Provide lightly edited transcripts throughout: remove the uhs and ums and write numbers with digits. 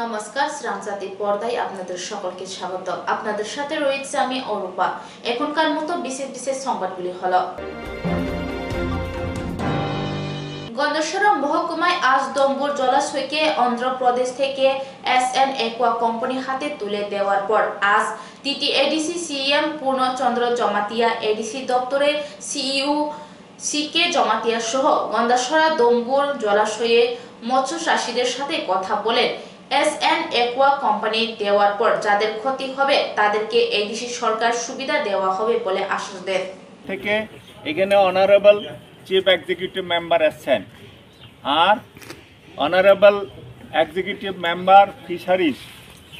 নমস্কার, শ্রামজাতি পর্দায় আপনাদের সকলকে স্বাগত। আপনাদের সাথে রয়েছে আমি অরূপা। এখনকার মতো বিশেষ বিশেষ সংবাদগুলি হলো: গন্ধেশ্বর মহকুমায় আজ দম্বুর জলাশয়কে অন্ধ্রপ্রদেশ থেকে এসএন একুয়া কোম্পানি হাতে তুলে দেওয়ার পর আজ টিটি এডিসি সিএম পূর্ণচন্দ্র জমাতিয়া, এডিসি দপ্তরের সিইও সিকে জমাতিয়া সহ গন্ধেশ্বর দম্বুর জলাশয়ে মৎস্য চাষীদের সাথে কথা বলেন। এসএন একুয়া কোম্পানি দেওয়ার পর যাদের ক্ষতি হবে তাদেরকে এডিসি সরকার সুবিধা দেওয়া হবে বলে আশ্বাস দেন। থেকে এখানে অনারেবল চিফ এক্সিকিউটিভ মেম্বার এসছেন, আর অনারেবল এক্সিকিউটিভ মেম্বার ফিশারিজ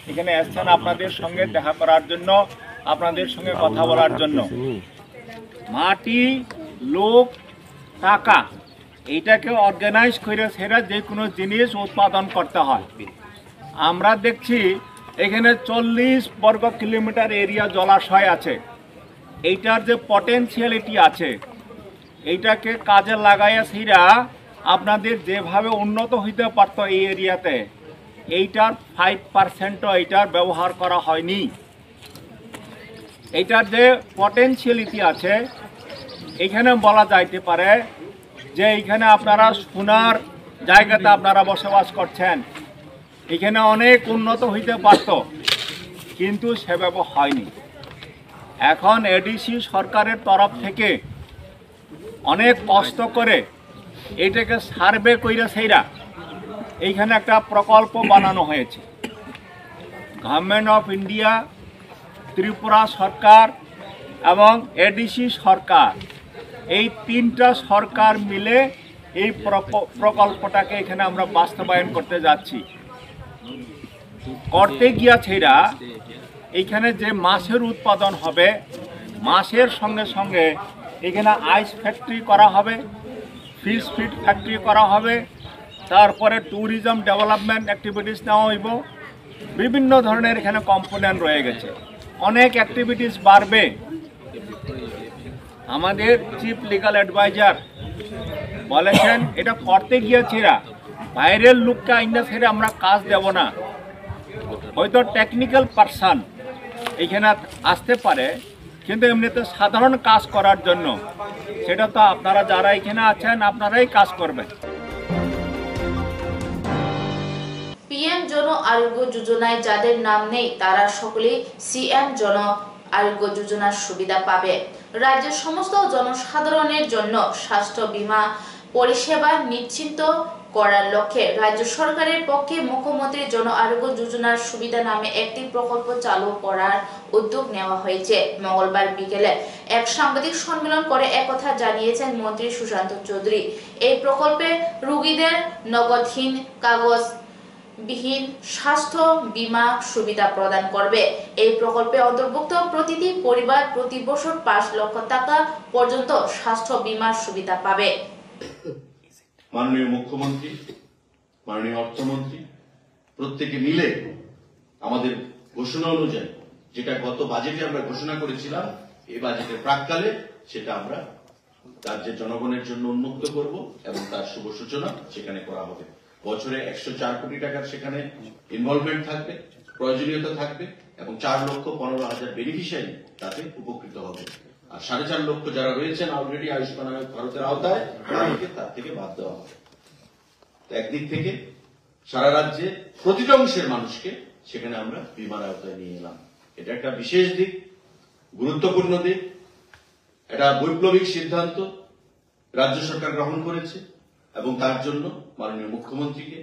এখানে এসছেন আপনাদের সঙ্গে দেখা করার জন্য, আপনাদের সঙ্গে কথা বলার জন্য। মাটি, লোক, টাকা এইটাকে অর্গানাইজ করে সেরা যে কোনো জিনিস উৎপাদন করতে হয়। আমরা দেখছি এখানে 40 বর্গ কিলোমিটার এরিয়া জলাশয় আছে। এইটার যে পটেনশিয়ালিটি আছে এইটাকে কাজে লাগাইয়া সেরা আপনাদের যেভাবে উন্নত হইতে পারত এই এরিয়াতে, এইটার 5%ও এইটার ব্যবহার করা হয়নি। এইটার যে পটেনশিয়ালিটি আছে এখানে বলা যাইতে পারে যে এইখানে আপনারা সোনার জায়গাতে আপনারা বসবাস করছেন, এখানে অনেক উন্নত হইতে পারত, কিন্তু সেভাবে হয়নি। এখন এডিসি সরকারের তরফ থেকে অনেক কষ্ট করে এটাকে সার্ভে কইরা সেইরা এইখানে একটা প্রকল্প বানানো হয়েছে। গভর্নমেন্ট অফ ইন্ডিয়া, ত্রিপুরা সরকার এবং এডিসি সরকার, এই তিনটা সরকার মিলে এই প্রকল্পটাকে এখানে আমরা বাস্তবায়ন করতে যাচ্ছি। করতে গিয়া ছেড়া এইখানে যে মাছের উৎপাদন হবে, মাছের সঙ্গে সঙ্গে এখানে আইস ফ্যাক্টরি করা হবে, ফিশ ফিড ফ্যাক্টরি করা হবে, তারপরে ট্যুরিজম ডেভেলপমেন্ট অ্যাক্টিভিটিস নেওয়া হইব। বিভিন্ন ধরনের এখানে কম্পোনেন্ট রয়ে গেছে, অনেক অ্যাক্টিভিটিস বাড়বে। আমাদের চিফ লিগাল অ্যাডভাইজার বলেছেন এটা করতে গিয়েছিরা বাইরের লোককে আইনা ছেড়ে আমরা কাজ দেব না। হয়তো টেকনিক্যাল পারসন এখানে আসতে পারে, কিন্তু এমনিতে সাধারণ কাজ করার জন্য সেটা তো আপনারা যারা এখানে আছেন আপনারাই কাজ করবেন। পিএম জন আরোগ্য যোজনায় যাদের নাম নেই তারা সকলেই সিএম জন আরোগ্য যোজনার সুবিধা পাবে। রাজ্যের সমস্ত জনসাধারণের জন্য স্বাস্থ্য বীমা পরিষেবা নিশ্চিত করার লক্ষ্যে রাজ্য সরকারের পক্ষে মুখ্যমন্ত্রী জন আরোগ্য যোজনার সুবিধা নামে একটি প্রকল্প চালু করার উদ্যোগ নেওয়া হয়েছে। মঙ্গলবার বিকেলে এক সাংবাদিক সম্মেলন করে একথা জানিয়েছেন মন্ত্রী সুশান্ত চৌধুরী। এই প্রকল্পে রোগীদের নগদহীন কাগজ বিহীন স্বাস্থ্য বীমা সুবিধা প্রদান করবে। এই প্রকল্পে অন্তর্ভুক্ত প্রতিটি পরিবার প্রতি বছর 5 লক্ষ টাকা পর্যন্ত স্বাস্থ্য বীমার সুবিধা পাবে। মাননীয় মুখ্যমন্ত্রী, মাননীয় অর্থমন্ত্রী প্রত্যেকে মিলে আমাদের ঘোষণা অনুযায়ী যেটা গত বাজেটে আমরা ঘোষণা করেছিলাম, এই বাজেটের প্রাক্কালে সেটা আমরা রাজ্যের জনগণের জন্য উন্মুক্ত করব এবং তার শুভ সূচনা সেখানে করা হবে। বছরে 104 কোটি টাকার সেখানে ইনভলভমেন্ট থাকবে, প্রয়োজনীয়তা থাকবে এবং 4,15,000 বেনিফিশিয়ারি তাতে উপকৃত হবে। আর 4.5 লক্ষ যারা রয়েছেন অলরেডি আয়ুষ্মান ভারতের আওতায়, তাদেরকে তার থেকে বাদ দেওয়া হবে। একদিক থেকে সারা রাজ্যে প্রতিটা অংশের মানুষকে সেখানে আমরা বীমার আওতায় নিয়ে এলাম। এটা একটা বিশেষ দিক, গুরুত্বপূর্ণ দিক, এটা বৈপ্লবিক সিদ্ধান্ত রাজ্য সরকার গ্রহণ করেছে এবং তার জন্য মাননীয় মুখ্যমন্ত্রীকে,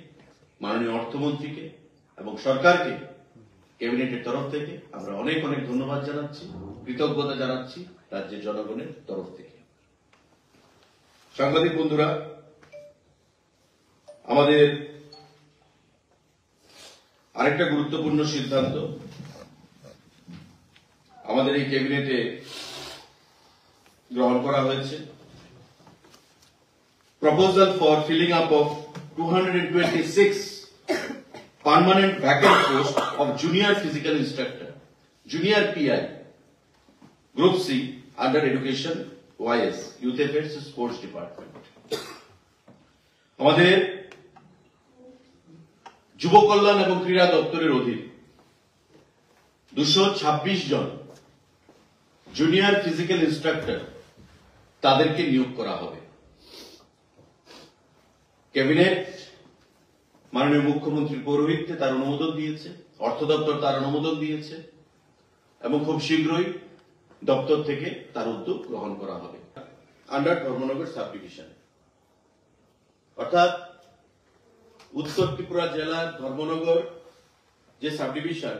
মাননীয় অর্থমন্ত্রীকে এবং সরকারকে ক্যাবিনেটের তরফ থেকে আমরা অনেক অনেক ধন্যবাদ জানাচ্ছি, কৃতজ্ঞতা জানাচ্ছি রাজ্যের জনগণের তরফ থেকে। সাংবাদিক বন্ধুরা, আমাদের আরেকটা গুরুত্বপূর্ণ সিদ্ধান্ত আমাদের এই ক্যাবিনেটে গ্রহণ করা হয়েছে। Proposal for filling up of 226 permanent vacant posts of junior physical instructor, junior PI, Group C under Education YS, Youth Affairs Sports Department. আমাদের যুব কল্যাণ এবং ক্রীড়া দপ্তরের অধীন 226 জন জুনিয়র ফিজিক্যাল ইন্সট্রাক্টর তাদেরকে নিয়োগ করা হবে। ক্যাবিনেট মাননীয় মুখ্যমন্ত্রীর পৌরোহিত্যে তার অনুমোদন দিয়েছে, অর্থ দপ্তর তার অনুমোদন দিয়েছে এবং খুব শীঘ্রই দপ্তর থেকে তার উদ্যোগ গ্রহণ করা হবে আন্ডার ধর্মনগর সাব ডিভিশন। অর্থাৎ উত্তর ত্রিপুরা জেলার ধর্মনগর যে সাব ডিভিশন,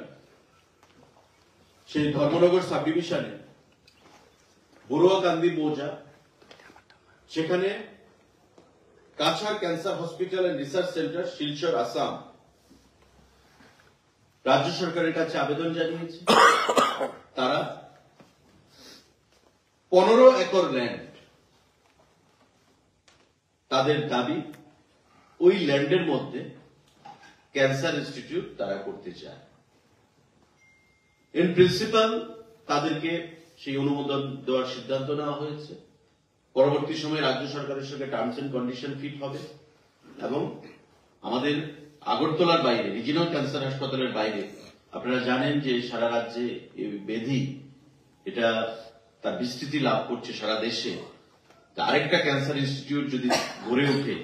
সেই ধর্মনগর সাব ডিভিশনে বড়ুয়াকান্দি মৌজা, সেখানে Cachar cancer hospital and research centre Silchar Assam রাজ্য সরকারের কাছে আবেদন জানিয়েছে। তারা 15 একর ল্যান্ড, তাদের দাবি ওই ল্যান্ডের মধ্যে ক্যান্সার ইনস্টিটিউট তারা করতে চায়। ইন প্রিন্সিপাল তাদেরকে সেই অনুমোদন দেওয়ার সিদ্ধান্ত নেওয়া হয়েছে। পরবর্তী সময়ে রাজ্য সরকারের সঙ্গে টার্মস এন্ড কন্ডিশন ফিট হবে এবং আমাদের আগরতলার বাইরে রিজিনাল ক্যান্সার হাসপাতালের বাইরে আপনারা জানেন যে সারা রাজ্যে এই ব্যাধি এটা তার বিস্তৃতি লাভ করছে সারা দেশে। আরেকটা ক্যান্সার ইনস্টিটিউট যদি গড়ে ওঠে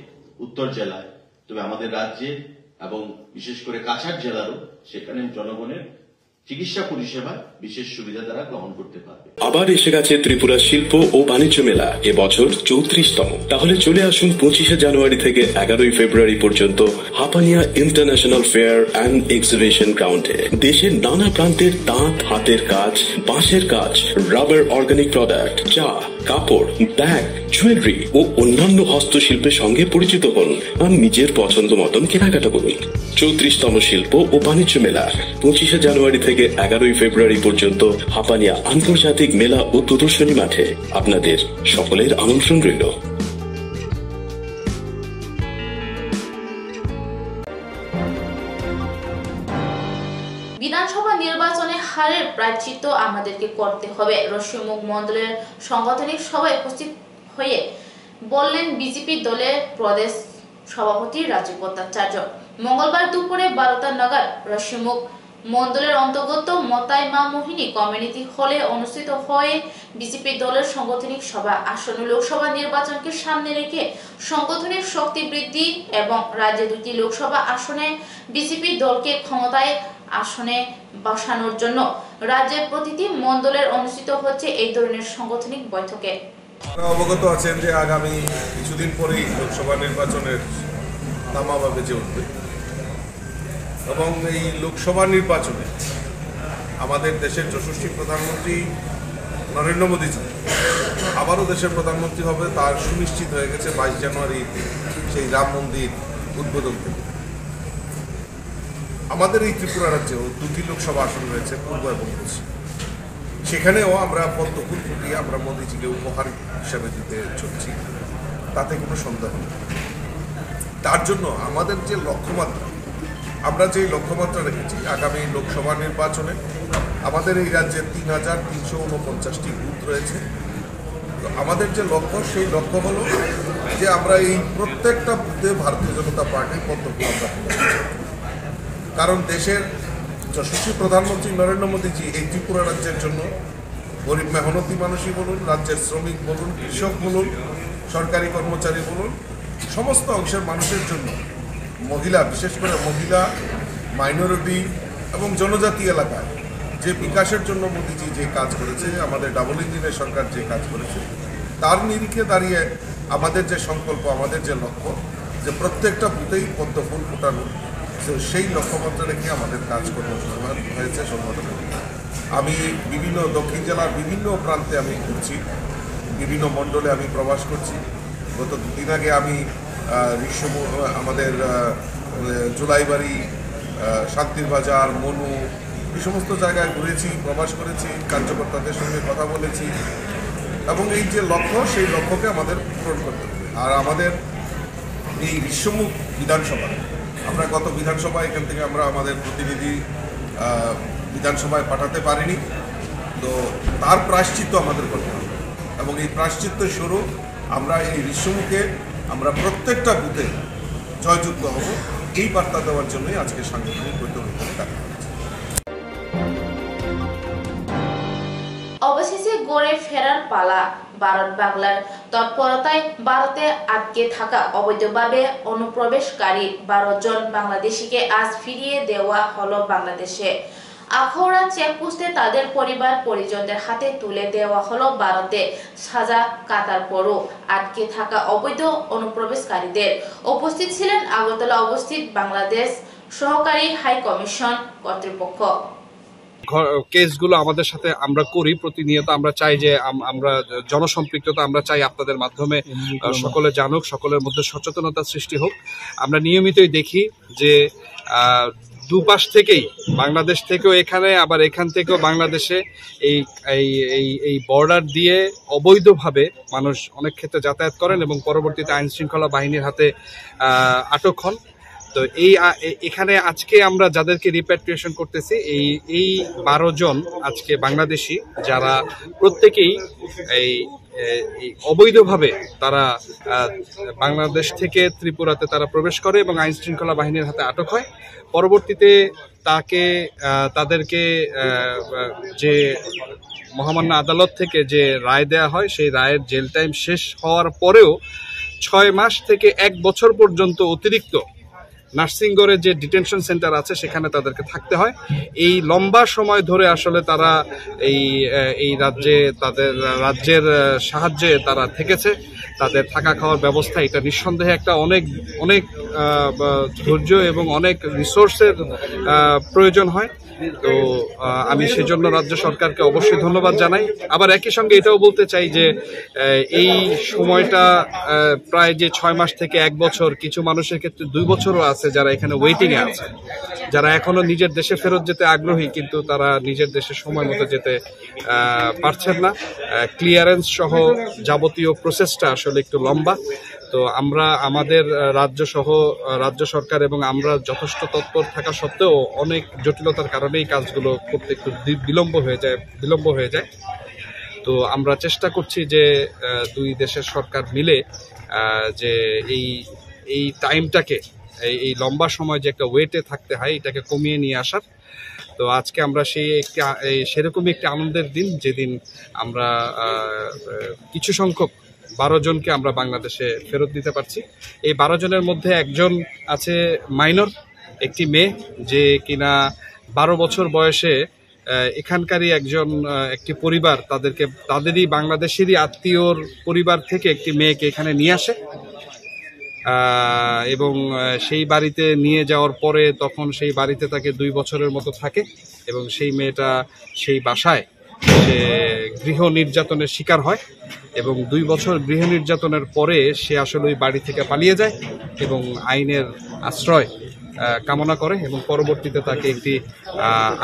উত্তর জেলায়, তবে আমাদের রাজ্যে এবং বিশেষ করে কাছাড় জেলারও সেখানে জনগণের চিকিৎসা পরিষেবা বিশেষ সুবিধা তারা গ্রহণ করতে পারবে। আবার এসে গেছে ত্রিপুরা শিল্প ও বাণিজ্য মেলা, এবছর 34তম। তাহলে চলে আসুন 25শে জানুয়ারি থেকে 11ই ফেব্রুয়ারি পর্যন্ত Hapania international fair and exhibition গ্রাউন্ডে। দেশের নানা প্রান্তের তাঁত, হাতের কাজ, বাঁশের কাজ, রাবার, অর্গানিক প্রোডাক্ট, চা, কাপড়, ব্যাগ, জুয়েলারি ও অন্যান্য হস্তশিল্পের সঙ্গে পরিচিত হন আর নিজের পছন্দ মতন কেনাকাটা করুন। 34তম শিল্প ও বাণিজ্য মেলা 25শে জানুয়ারি থেকে 11ই ফেব্রুয়ারি পর্যন্ত হাপানিয়া আন্তর্জাতিক মেলা ও প্রদর্শনী মাঠে। আপনাদের সকলের আমন্ত্রণ রইল। বিধানসভা নির্বাচনে হারের প্রায়শ্চিত্ত আমাদেরকে করতে হবে, রসিমুখ মন্ডলের সাংগঠনিক সভায় উপস্থিত হয়ে বললেন বিজেপি দলের প্রদেশ সভাপতি রাজীব ভট্টাচার্য। মঙ্গলবার দুপুরে 12টা নাগাদ রসিমুখ মন্ডলের অন্তর্গত মতাই মা মোহিনী কমিউনিটি হলে অনুষ্ঠিত হয়ে বিজেপি দলের সাংগঠনিক সভা আসন্ন লোকসভা নির্বাচনকে সামনে রেখে সাংগঠনিক শক্তি বৃদ্ধি এবং রাজ্যে 2টি লোকসভা আসনে বিজেপি দলকে ক্ষমতায় আসনে বসানোর জন্য রাজ্যের প্রতিটি মণ্ডলের অনুষ্ঠিত হচ্ছে এই ধরনের সাংগঠনিক বৈঠকে। অবগত আছেন যে আগামী কিছুদিন পরেই লোকসভা নির্বাচনের দামামা বেজে উঠবে এবং এই লোকসভা নির্বাচনে আমাদের দেশের যশস্বী প্রধানমন্ত্রী নরেন্দ্র মোদীজি আবারও দেশের প্রধানমন্ত্রী হবে, তার সুনিশ্চিত হয়ে গেছে 22 জানুয়ারি সেই রাম মন্দির উদ্বোধন থেকে। আমাদের এই ত্রিপুরা রাজ্যেও 2টি লোকসভা আসন রয়েছে, পূর্ব এবং পশ্চিম। সেখানেও আমরা পদ্মফুল ফুটিয়ে আমরা মোদীজিকে উপহার হিসাবে দিতে চলছি, তাতে কোনো সন্দেহ নেই। তার জন্য আমাদের যে লক্ষ্যমাত্রা, আমরা যে লক্ষ্যমাত্রা রেখেছি আগামী লোকসভা নির্বাচনে আমাদের এই রাজ্যে 3349টি বুথ রয়েছে। তো আমাদের যে লক্ষ্য, সেই লক্ষ্য হলো যে আমরা এই প্রত্যেকটা বুথে ভারতীয় জনতা পার্টির পদ্মফুল আমরা, কারণ দেশের যশস্বী প্রধানমন্ত্রী নরেন্দ্র মোদীজি এই ত্রিপুরা রাজ্যের জন্য গরিব মেহনতি মানুষই বলুন, রাজ্যের শ্রমিক বলুন, কৃষক বলুন, সরকারি কর্মচারী বলুন, সমস্ত অংশের মানুষের জন্য, মহিলা, বিশেষ করে মহিলা, মাইনরিটি এবং জনজাতি এলাকায় যে বিকাশের জন্য মোদীজি যে কাজ করেছে, আমাদের ডাবল ইঞ্জিনের সরকার যে কাজ করেছে, তার নিরিখে দাঁড়িয়ে আমাদের যে সংকল্প, আমাদের যে লক্ষ্য, যে প্রত্যেকটা বুথেই পদ্মফুল ফোটানো, সেই লক্ষ্যমাত্রা রেখে আমাদের কাজকর্ম শুরু হয়েছে সংগঠনে। আমি বিভিন্ন দক্ষিণ জেলার বিভিন্ন প্রান্তে আমি ঘুরছি, বিভিন্ন মণ্ডলে আমি প্রবাস করছি। গত 2 দিন আগে আমি আমাদের জুলাইবাড়ি, শান্তির বাজার, মনু, এই সমস্ত জায়গায় ঘুরেছি, প্রবাস করেছি, কার্যকর্তাদের সঙ্গে কথা বলেছি এবং এই যে লক্ষ্য, সেই লক্ষ্যকে আমাদের পূরণ করতে হবে। আর আমাদের এই বিশ্বমুখ বিধানসভা, আমরা গত বিধানসভায় এখান থেকে আমরা আমাদের প্রতিনিধি বিধানসভায় পাঠাতে পারিনি, তো তার প্রায়শ্চিত্ত আমাদের করতে হবে এবং এই প্রায়শ্চিত্ত স্বরূপ আমরা এই বিশ্বমুখে আমরা প্রত্যেকটা বুথে জয়যুক্ত হব এই বার্তা দেওয়ার জন্যই আজকে সাংগঠনিক বৈঠক ডাকা হয়েছে। অবশেষে গড়ে ফেরার পালা। ভারত বাংলার তৎপরতায় ভারতে আটকে থাকা অবৈধভাবে অনুপ্রবেশকারী 12 জন বাংলাদেশিকে আজ ফিরিয়ে দেওয়া হলো বাংলাদেশে। আখাউড়া চেকপোস্টে তাদের পরিবার পরিজনদের হাতে তুলে দেওয়া হলো ভারতে সাজা কাটার পরও আটকে থাকা অবৈধ অনুপ্রবেশকারীদের। উপস্থিত ছিলেন আগরতলা অবস্থিত বাংলাদেশ সহকারী হাই কমিশন কর্তৃপক্ষ। কেসগুলো আমাদের সাথে আমরা করি প্রতিনিয়ত। আমরা চাই যে আমরা জনসম্পৃক্ততা আমরা চাই আপনাদের মাধ্যমে সকলে জানুক, সকলের মধ্যে সচেতনতা সৃষ্টি হোক। আমরা নিয়মিতই দেখি যে দুপাশ থেকেই, বাংলাদেশ থেকেও এখানে, আবার এখান থেকেও বাংলাদেশে এই বর্ডার দিয়ে অবৈধভাবে মানুষ অনেক ক্ষেত্রে যাতায়াত করেন এবং পরবর্তীতে আইন শৃঙ্খলা বাহিনীর হাতে আটক হন। তো এখানে আজকে আমরা যাদেরকে রিপ্যাট্রিয়েশন করতেছি এই 12 জন আজকে বাংলাদেশি, যারা প্রত্যেকেই এই অবৈধভাবে তারা বাংলাদেশ থেকে ত্রিপুরাতে তারা প্রবেশ করে এবং আইন শৃঙ্খলা বাহিনীর হাতে আটক হয়। পরবর্তীতে তাদেরকে যে মহামান্য আদালত থেকে যে রায় দেয়া হয়, সেই রায়ের জেল টাইম শেষ হওয়ার পরেও 6 মাস থেকে 1 বছর পর্যন্ত অতিরিক্ত নার্সিংগড়ে যে ডিটেনশন সেন্টার আছে সেখানে তাদেরকে থাকতে হয়। এই লম্বা সময় ধরে আসলে তারা এই রাজ্যের সাহায্যে তারা থেকেছে। তাদের থাকা খাওয়ার ব্যবস্থা, এটা নিঃসন্দেহে একটা অনেক ধৈর্য এবং অনেক রিসোর্সের প্রয়োজন হয়। তো আমি সেজন্য রাজ্য সরকারকে অবশ্যই ধন্যবাদ জানাই। আবার একই সঙ্গে এটাও বলতে চাই যে এই সময়টা প্রায় যে 6 মাস থেকে 1 বছর, কিছু মানুষের ক্ষেত্রে 2 বছরও আছে যারা এখানে ওয়েটিং এ আছে, যারা এখনো নিজের দেশে ফেরত যেতে আগ্রহী কিন্তু তারা নিজের দেশে সময় মতো যেতে পারছেন না। ক্লিয়ারেন্স সহ যাবতীয় প্রসেসটা আসলে একটু লম্বা। তো আমরা আমাদের রাজ্য সরকার এবং আমরা যথেষ্ট তৎপর থাকা সত্ত্বেও অনেক জটিলতার কারণে এই কাজগুলো করতে একটু বিলম্ব হয়ে যায়। তো আমরা চেষ্টা করছি যে দুই দেশের সরকার মিলে যে এই টাইমটাকে, এই লম্বা সময় যে একটা ওয়েটে থাকতে হয়, এটাকে কমিয়ে নিয়ে আসার। তো আজকে আমরা সেরকমই একটি আনন্দের দিন, যেদিন আমরা কিছু সংখ্যক 12 জনকে আমরা বাংলাদেশে ফেরত দিতে পারছি। এই 12 জনের মধ্যে একজন আছে মাইনর, একটি মেয়ে যে কিনা 12 বছর বয়সে এখানকারই একটি পরিবার তাদেরই বাংলাদেশেরই আত্মীয়র পরিবার থেকে একটি মেয়েকে এখানে নিয়ে আসে এবং সেই বাড়িতে নিয়ে যাওয়ার পরে তখন সেই বাড়িতে তাকে 2 বছরের মতো থাকে এবং সেই মেয়েটা সেই বাসায় সে গৃহ নির্যাতনের শিকার হয় এবং 2 বছর গৃহ নির্যাতনের পরে সে আসলে ওই বাড়ি থেকে পালিয়ে যায় এবং আইনের আশ্রয় কামনা করে এবং পরবর্তীতে তাকে একটি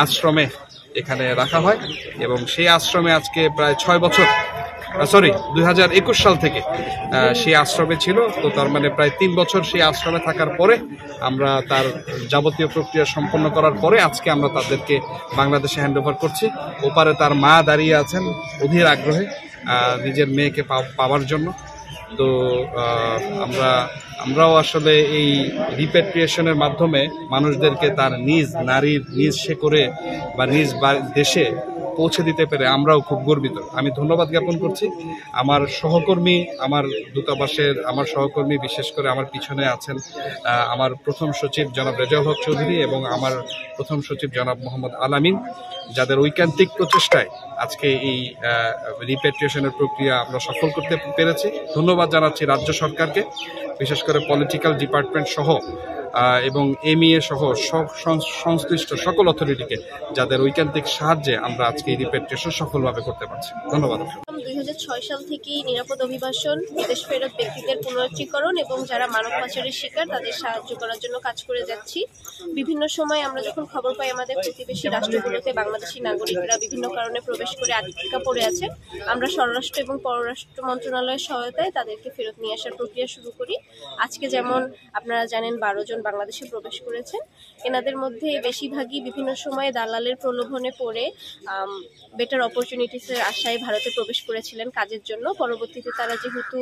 আশ্রমে এখানে রাখা হয় এবং সেই আশ্রমে আজকে প্রায় 6 বছর 2021 সাল থেকে সেই আশ্রমে ছিল। তো তার মানে প্রায় 3 বছর সেই আশ্রমে থাকার পরে আমরা তার যাবতীয় প্রক্রিয়া সম্পন্ন করার পরে আজকে আমরা তাদেরকে বাংলাদেশে হ্যান্ডওভার করছি। ওপারে তার মা দাঁড়িয়ে আছেন অধীর আগ্রহে নিজের মেয়েকে পাওয়ার জন্য। তো আমরাও আসলে এই রিপ্যাট্রিয়েশনের মাধ্যমে মানুষদেরকে তার নিজ শেকড়ে বা নিজ দেশে পৌঁছে দিতে পেরে আমরাও খুব গর্বিত। আমি ধন্যবাদ জ্ঞাপন করছি আমার সহকর্মী, আমার দূতাবাসের আমার সহকর্মী, বিশেষ করে আমার পিছনে আছেন আমার প্রথম সচিব জনাব রেজাউল হক চৌধুরী এবং আমার প্রথম সচিব জনাব মোহাম্মদ আলামিন, যাদের ঐকান্তিক প্রচেষ্টায় আজকে এই রিপ্যাট্রিয়েশনের প্রক্রিয়া আমরা সফল করতে পেরেছি। ধন্যবাদ জানাচ্ছি রাজ্য সরকারকে, বিশেষ করে পলিটিক্যাল ডিপার্টমেন্ট সহ এবং এমইএ সহ সংশ্লিষ্ট সকল অথরিটিকে, যাদের ঐকান্তিক সাহায্যে আমরা আজকে এই রিপ্যাট্রিয়েশন সফলভাবে করতে পারছি। ধন্যবাদ। 2006 সাল থেকেই নিরাপদ অভিবাসন, বিদেশ ফেরত ব্যক্তিদের পুনরুজ্জীকরণ এবং যারা মানব পাচারের শিকার তাদের সাহায্য করার জন্য কাজ করে যাচ্ছি। বিভিন্ন সময় আমরা যখন খবর পাই আমাদের প্রতিবেশী রাষ্ট্রগুলোতে বাংলাদেশি নাগরিকরা বিভিন্ন কারণে প্রবেশ করে আটকা পড়ে আছে, আমরা স্বরাষ্ট্র এবং পররাষ্ট্র মন্ত্রণালয়ের সহায়তায় তাদেরকে ফেরত নিয়ে আসার প্রক্রিয়া শুরু করি। আজকে যেমন আপনারা জানেন 12 জন বাংলাদেশে প্রবেশ করেছেন। এনাদের মধ্যে বেশিরভাগই বিভিন্ন সময়ে দালালের প্রলোভনে পড়ে বেটার অপরচুনিটিসের আশায় ভারতে প্রবেশ করেছিলেন কাজের জন্য। পরবর্তীতে তারা যেহেতু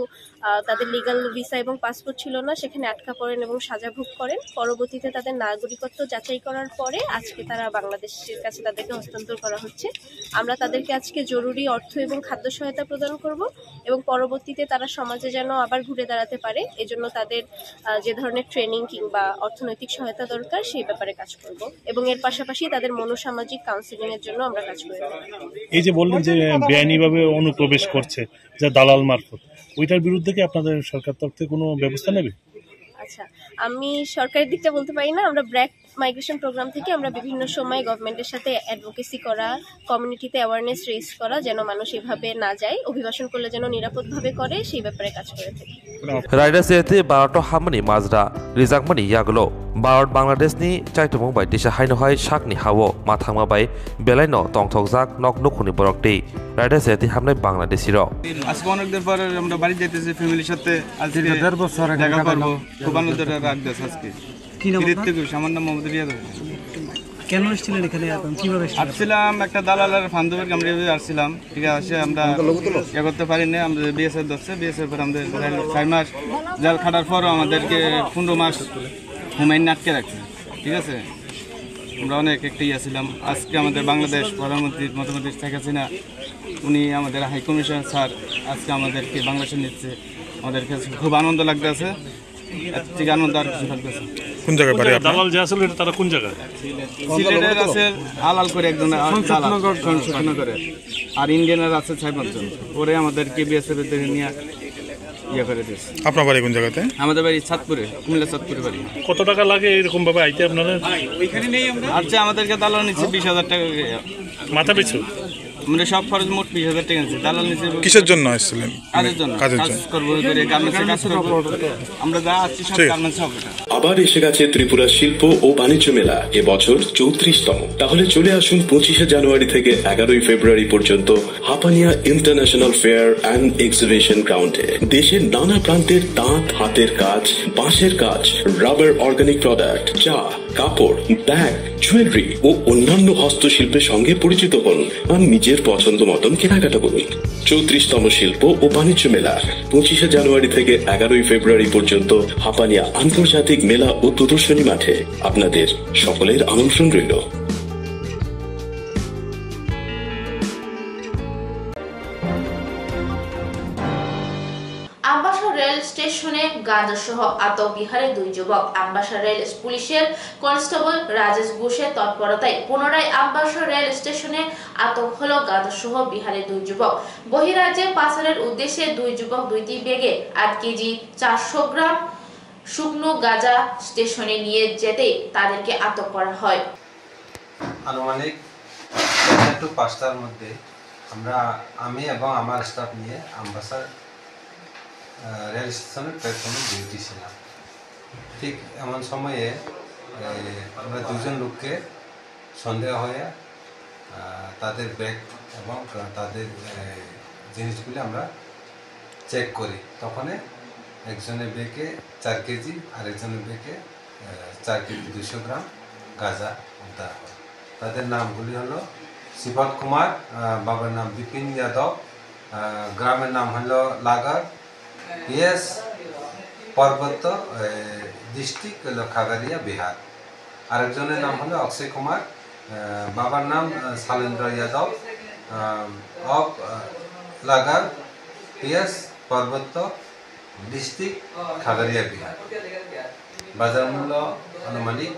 তাদের লিগ্যাল ভিসা এবং পাসপোর্ট ছিল না, সেখানে আটকা পড়েন এবং সাজা ভোগ করেন। পরবর্তীতে তাদের নাগরিকত্ব যাচাই করার পরে আজকে তারা বাংলাদেশের কাছে তাদেরকে হস্তান্তর করা হচ্ছে। আমরা তাদেরকে আজকে জরুরি অর্থ এবং খাদ্য সহায়তা প্রদান করব এবং পরবর্তীতে তারা সমাজে যেন আবার ঘুরে দাঁড়াতে পারে, এজন্য তাদের যে ধরনের ট্রেনিং কিংবা অর্থনৈতিক সহায়তা দরকার সেই ব্যাপারে কাজ করব এবং এর পাশাপাশি তাদের মনোসামাজিক কাউন্সিলিং এর জন্য আমরা কাজ করে থাকি। এই যে বললেন যে বেআইনিভাবে অনুপ্রবেশ করছে যা দালাল মারফত, ওইটার বিরুদ্ধে কি আপনাদের সরকার তরফ থেকে কোনো ব্যবস্থা নেবে? আচ্ছা, আমি সরকারের দিকটা বলতে পারি না। আমরা ব্র্যাক মাইগ্রেশন প্রোগ্রাম থেকে আমরা বিভিন্ন সময় গভর্নমেন্টের সাথে অ্যাডভোকেসি করা, কমিউনিটিতে অ্যাওয়ারনেস রেজ করা, যেন মানুষ এভাবে না যায়, অভিবাসন করলে যেন নিরাপদভাবে করে, সেই ব্যাপারে কাজ করে থাকি। रायदासियाति भारत हामनि माजरा रिजाकमानि यागलो भारत बांग्लादेशनि चाइतुमं बाय दिशा हाइनहाय शाकनि हावो माथांमा बाय बेलाइनो तंथकजाक नक नुखुनि बरकति रायदासियाति हामनाय बांग्लादेशिरो আজকে অনেকদিন পর আমরা বাড়ি যাইতেছি ফ্যামিলির সাথে। আজকে 1.5 বছর দেখা করব। খুব আনন্দ লাগতেছে আজকে। কি নাম আপনার? আমার নাম মোহাম্মদ রিয়াদ। কেন এসেছিলেন এখানে? কিভাবে আসছিলাম? একটা দালালের ফান্দবের আমরা আসছিলাম। ঠিক আছে, আমরা ইয়ে করতে পারিনি। আমরা বিএসএফ ধরছে, বিএসএফ পর আমাদের 6 মাস জাল খাটার পরও আমাদেরকে 15 মাস হুমায়ুন আটকে রাখছে। ঠিক আছে, আমরা অনেক একটা ছিলাম। আজকে আমাদের বাংলাদেশ প্রধানমন্ত্রী মতামত শেখ হাসিনা, উনি আমাদের হাই কমিশনার স্যার আজকে আমাদেরকে বাংলাদেশে নিচ্ছে। আমাদের কাছে খুব আনন্দ লাগতেছে। ঠিক আনন্দ আর কিছু লাগতেছে। কোন জায়গায় বাড়ি আপনার? দালাল যে আসলে তারা কোন জায়গায়? সিলেটের আছে আলাল করে একজন সংসদনগরে, আর ইন্ডিয়ানের আছে 6-5 জন। ওরে আমাদেরকে বিএসএফ এর নিয়ে ইয়ে করে দিয়েছে। আপনার বাড়ি কোন জায়গাতে? আমাদের বাড়ি চাঁদপুরে, কুমিল্লা চাঁদপুরে বাড়ি। কত টাকা লাগে এরকম ভাবে আইতে আপনাদের? ওইখানে নেই আমরা। আচ্ছা, আমাদেরকে দালাল নিচ্ছে 20,000 টাকা মাথা পিছু। আমরা সব খরচ মোট 20,000 টাকা নিচ্ছি। দালাল নিচ্ছে কিসের জন্য আসছিলেন? কাজের জন্য। কাজ করবো, গার্মেন্টসে কাজ করবো। আমরা যা আসছি সব গার্মেন্টস হবে। আবার এসে গেছে ত্রিপুরা শিল্প ও বাণিজ্য মেলা, এবছর 34তম। তাহলে চলে আসুন 25শে জানুয়ারি থেকে 11ই ফেব্রুয়ারি পর্যন্ত Hapania international fair and exhibition গ্রাউন্ডে। দেশের নানা প্রান্তের তাঁত, হাতের কাজ, বাঁশের কাজ, রাবার, অর্গানিক প্রোডাক্ট, চা, কাপড়, ব্যাগ, জুয়েলারি ও অন্যান্য হস্তশিল্পের সঙ্গে পরিচিত হন আর নিজের পছন্দ মতন কেনাকাটা করুন। 34তম শিল্প ও বাণিজ্য মেলা 25শে জানুয়ারি থেকে 11ই ফেব্রুয়ারি পর্যন্ত হাপানিয়া আন্তর্জাতিক মেলা ও প্রদর্শনী মাঠে। আপনাদের সকলের আমন্ত্রণ রইল। আমবাসা রেল স্টেশনে গাঁজাসহ আটক বিহারের 2 যুবক। আমবাসা রেল পুলিশের কনস্টেবল রাজেশ ঘোষের তৎপরতায় পুনরায় আমবাসা রেল স্টেশনে আটক হলো গাঁজাসহ বিহারের 2 যুবক। বহিরাজ্যে পাচারের উদ্দেশ্যে 2 যুবক 2টি ব্যাগে 8 কেজি 400 গ্রাম শুকনো গাঁজা স্টেশনে নিয়ে যেতে তাদেরকে আটক করা হয়। আনুমানিক 5টার মধ্যে আমি এবং আমার স্টাফ নিয়ে আমবাসা রেল স্টেশনের প্ল্যাটফর্মে ডিউটি ছিলাম। ঠিক এমন সময়ে আমরা 2 জন লোককে সন্দেহ হয়ে তাদের ব্যাগ এবং তাদের জিনিসগুলি আমরা চেক করি। তখন একজনের ব্যাগে 4 কেজি আর একজনের ব্যাগে 4 কেজি 200 গ্রাম গাঁজা উদ্ধার হয়। তাদের নামগুলি হলো শিবত কুমার, বাবার নাম বিপিন যাদব, গ্রামের নাম হলো লাগার, পিএস পার্বত্য, ডিস্ট্রিক্ট হলো খাগড়িয়া, বিহার। আরেকজনের নাম হলো অক্ষয় কুমার, বাবার নাম শালেন্দ্র যাদব, অফ লাগার, পিএস পার্বত্য, ডিস্ট্রিক্ট খাগড়িয়া, বিহার। বাজার মূল্য আনুমানিক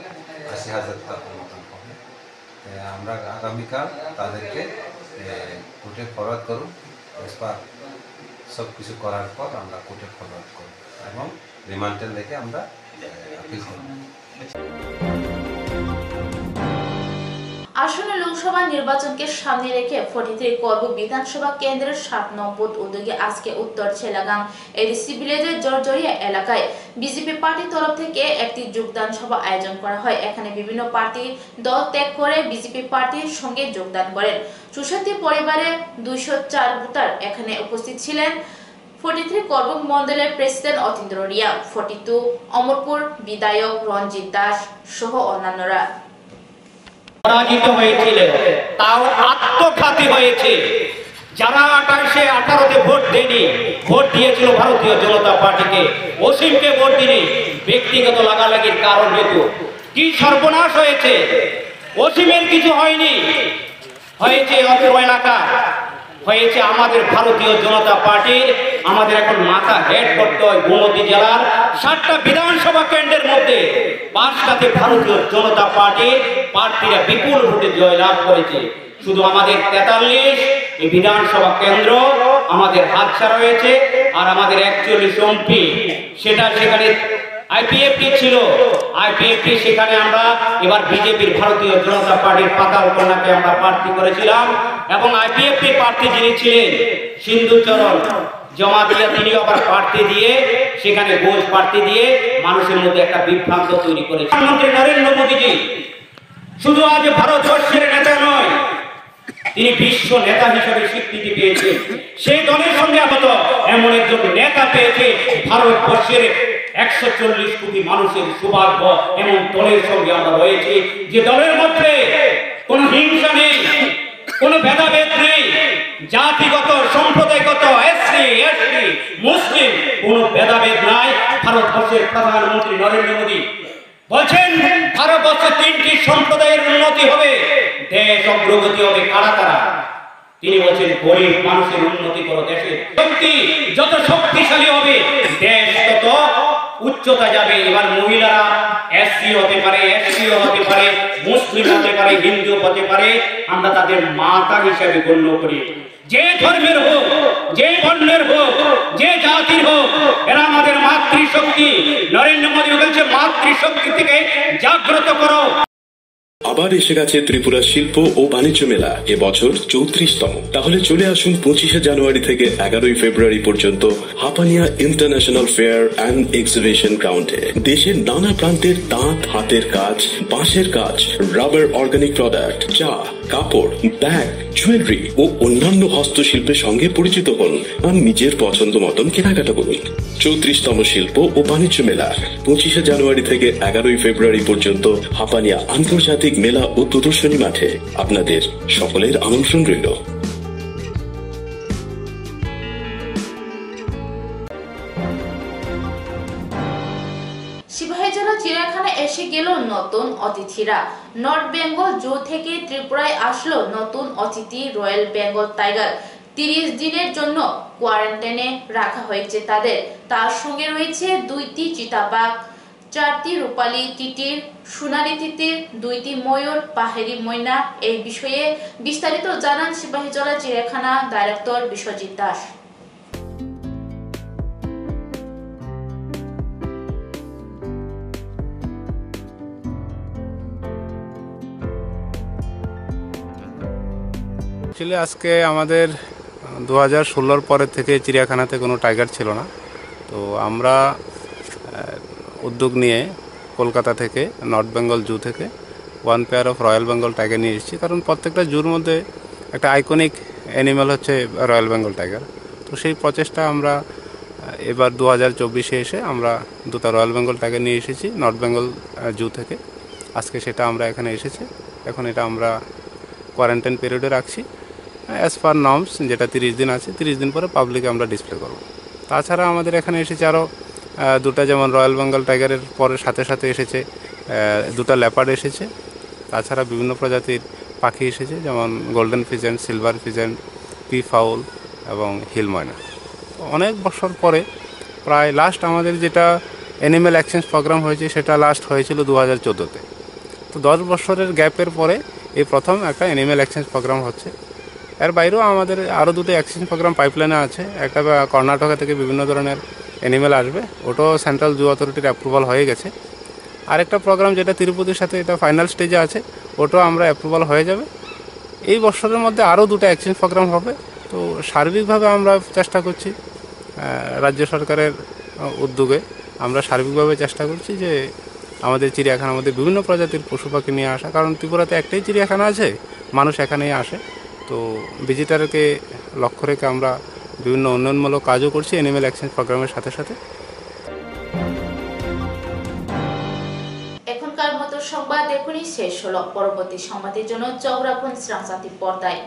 80,000 টাকার মতন হবে। আমরা আগামীকাল তাদেরকে কোর্টে ফরওয়ার্ড করব। সব কিছু করার পর আমরা কোর্টে ফরওয়ার্ড করব এবং রিমান্ডে রেখে আমরা আপিল করব। আসন্ন লোকসভা নির্বাচনকে সামনে রেখে 43 করবু বিধানসভা কেন্দ্রের 7 নম্বর উদ্যোগে আজকে উত্তর ছেলাগাং এডিসি ভিলেজের জর্জরিয়া এলাকায় বিজেপি পার্টির তরফ থেকে একটি যোগদান সভা আয়োজন করা হয়। এখানে বিভিন্ন পার্টি দল ত্যাগ করে বিজেপি পার্টির সঙ্গে যোগদান করেন 64 পরিবারের 204 ভোটার। এখানে উপস্থিত ছিলেন 43 করবুক মন্ডলের প্রেসিডেন্ট অতীন্দ্র রিয়া, 42 অমরপুর বিধায়ক রঞ্জিত দাস সহ অন্যান্যরা। পরাজিত হয়েছিল, তাও আত্মঘাতী হয়েছে। যারা 28-18-তে ভোট দেয়নি, ভোট দিয়েছিল ভারতীয় জনতা পার্টিকে, অসীমকে ভোট দিনি ব্যক্তিগত লাগালাগির কারণ হেতু। কি সর্বনাশ হয়েছে! অসীমের কিছু হয়নি, হয়েছে অত্র এলাকা, হয়েছে আমাদের ভারতীয় জনতা পার্টির। আমাদের এখন মাথা হেড করতে হয় গোমতী জেলার 7টা বিধানসভা কেন্দ্রের মধ্যে 5টাতে ভারতীয় জনতা পার্টির প্রার্থীরা বিপুল ভোটে জয়লাভ করেছে। শুধু আমাদের 43 এই বিধানসভা কেন্দ্র আমাদের হাতছাড়া হয়েছে। আর আমাদের 41 এমপি, সেটা সেখানে আইপিএফটি ছিল, আইপিএফটি সেখানে আমরা এবার বিজেপির ভারতীয় জনতা পার্টির পাতাল কন্যাকে আমরা প্রার্থী করেছিলাম। এবং আইপিএফটি প্রার্থী যিনি ছিলেন সিন্ধুচরণ জমাতিয়া, তিনি আবার প্রার্থী দিয়ে সেখানে ঘোষ প্রার্থী দিয়ে মানুষের মধ্যে একটা বিভ্রান্ত তৈরি করেছে। প্রধানমন্ত্রী নরেন্দ্র মোদীজি শুধু আজ ভারতবর্ষের নেতা নয়, তিনি বিশ্ব নেতা হিসেবে স্বীকৃতি পেয়েছেন। সেই দলের সঙ্গে আগত এমন একজন নেতা পেয়েছে ভারতবর্ষের 140 কোটি মানুষের সৌভাগ্য। এমন দলের সঙ্গে আমরা রয়েছি, যে দলের মধ্যে কোনো হিংসা নেই, কোনো ভেদাভেদ নেই, জাতিগত সম্প্রদায়গত এসসি এসটি মুসলিম কোনো ভেদাভেদ নাই। ভারতবর্ষের প্রধানমন্ত্রী নরেন্দ্র মোদী বলছেন ভারতবর্ষে 3টি সম্প্রদায়ের উন্নতি হবে, দেশ অগ্রগতি হবে। কারা তারা? তিনি বলছেন গরিব মানুষের উন্নতি করো, দেশের শক্তি যত শক্তিশালী হবে দেশ তত উচ্চতা যাবে। এবার মহিলারা এসসি হতে পারে, এসটিও হতে পারে, মুসলিম হতে পারে, হিন্দু হতে পারে, আমরা তাদের মাতা হিসেবে গণ্য করি। যে ধর্মের হোক, যে বর্ণের হোক, যে জাতির হোক, এরা আমাদের মাতৃশক্তি। নরেন্দ্র মোদী বলছে মাতৃশক্তি থেকে জাগ্রত করো। আবার এসে গেছে ত্রিপুরা শিল্প ও বাণিজ্য মেলা, এবছর 34তম। তাহলে চলে আসুন 25শে জানুয়ারি থেকে 11ই ফেব্রুয়ারি পর্যন্ত Hapania international fair and exhibition গ্রাউন্ডে। দেশের নানা প্রান্তের তাঁত, হাতের কাজ, বাঁশের কাজ, রাবার, অর্গানিক প্রোডাক্ট, চা, কাপড়, ব্যাগ, জুয়েলারি ও অন্যান্য হস্তশিল্পের সঙ্গে পরিচিত হন আর নিজের পছন্দ মতন কেনাকাটা করুন। 34তম শিল্প ও বাণিজ্য মেলা 25শে জানুয়ারি থেকে 11ই ফেব্রুয়ারি পর্যন্ত হাপানিয়া আন্তর্জাতিক মেলা ও প্রদর্শনী মাঠে। আপনাদের সকলের আমন্ত্রণ রইল। সিপাহী জেলা চিড়িয়াখানা এসে গেল নতুন অতিথিরা। নর্থ বেঙ্গল জু থেকে ত্রিপুরায় আসলো নতুন অতিথি রয়্যাল বেঙ্গল টাইগার। 30 দিনের জন্য কোয়ারেন্টাইনে রাখা হয়েছে তাদের। তার সঙ্গে রয়েছে 2টি চিতাবাঘ, 4টি রূপালী তিতির, সোনালী তিতির, 2টি ময়ূর, পাহাড়ি ময়না। এই বিষয়ে বিস্তারিত জানান সিপাহী জেলা চিড়িয়াখানা ডাইরেক্টর বিশ্বজিৎ দাস। আজকে আমাদের 2016 পরের থেকে চিড়িয়াখানাতে কোনো টাইগার ছিল না, তো আমরা উদ্যোগ নিয়ে কলকাতা থেকে নর্থ বেঙ্গল জু থেকে 1 pair of royal Bengal tiger নিয়ে এসেছি। কারণ প্রত্যেকটা জুর মধ্যে একটা আইকনিক অ্যানিম্যাল হচ্ছে রয়্যাল বেঙ্গল টাইগার। তো সেই প্রচেষ্টা আমরা এবার 2024-এ এসে আমরা 2টা রয়্যাল বেঙ্গল টাইগার নিয়ে এসেছি নর্থ বেঙ্গল জু থেকে। আজকে সেটা আমরা এখানে এসেছি। এখন এটা আমরা কোয়ারেন্টাইন পিরিয়ডে রাখছি অ্যাজ পার নর্মস, যেটা 30 দিন আছে। 30 দিন পরে পাবলিকে আমরা ডিসপ্লে করব। তাছাড়া আমাদের এখানে এসেছে আরও 2টা, যেমন রয়্যাল বেঙ্গল টাইগারের পরে সাথে সাথে এসেছে 2টা লেপার্ড এসেছে। তাছাড়া বিভিন্ন প্রজাতির পাখি এসেছে, যেমন golden pheasant, silver pheasant, P foul এবং হিল ময়না। অনেক বছর পরে প্রায় লাস্ট আমাদের যেটা অ্যানিম্যাল এক্সচেঞ্জ প্রোগ্রাম হয়েছে সেটা লাস্ট হয়েছিল 2014-তে। তো 10 বছরের গ্যাপের পরে এই প্রথম একটা অ্যানিম্যাল এক্সচেঞ্জ প্রোগ্রাম হচ্ছে। এর বাইরেও আমাদের আরও 2টো এক্সচেঞ্জ প্রোগ্রাম পাইপলাইনে আছে। একটা কর্ণাটকা থেকে বিভিন্ন ধরনের অ্যানিম্যাল আসবে, ওটাও সেন্ট্রাল জু অথরিটির অ্যাপ্রুভাল হয়ে গেছে। আরেকটা প্রোগ্রাম যেটা তিরুপতির সাথে, এটা ফাইনাল স্টেজে আছে, ওটাও আমরা অ্যাপ্রুভাল হয়ে যাবে। এই বছরের মধ্যে আরও 2টা এক্সচেঞ্জ প্রোগ্রাম হবে। তো সার্বিকভাবে আমরা চেষ্টা করছি, রাজ্য সরকারের উদ্যোগে আমরা সার্বিকভাবে চেষ্টা করছি যে আমাদের চিড়িয়াখানার মধ্যে বিভিন্ন প্রজাতির পশু পাখি নিয়ে আসা। কারণ ত্রিপুরাতে একটাই চিড়িয়াখানা আছে, মানুষ এখানেই আসে। তো ভিজিটারকে লক্ষ্য রেখে আমরা বিভিন্ন উন্নয়নমূলক কাজও করছি অ্যানিম্যাল এক্সচেঞ্জ প্রোগ্রামের সাথে সাথে। এখনকার মতো সংবাদ এখনই শেষ হলো। পরবর্তী সংবাদের জন্য চোখ রাখুন শ্রাবন্তী পর্দায়।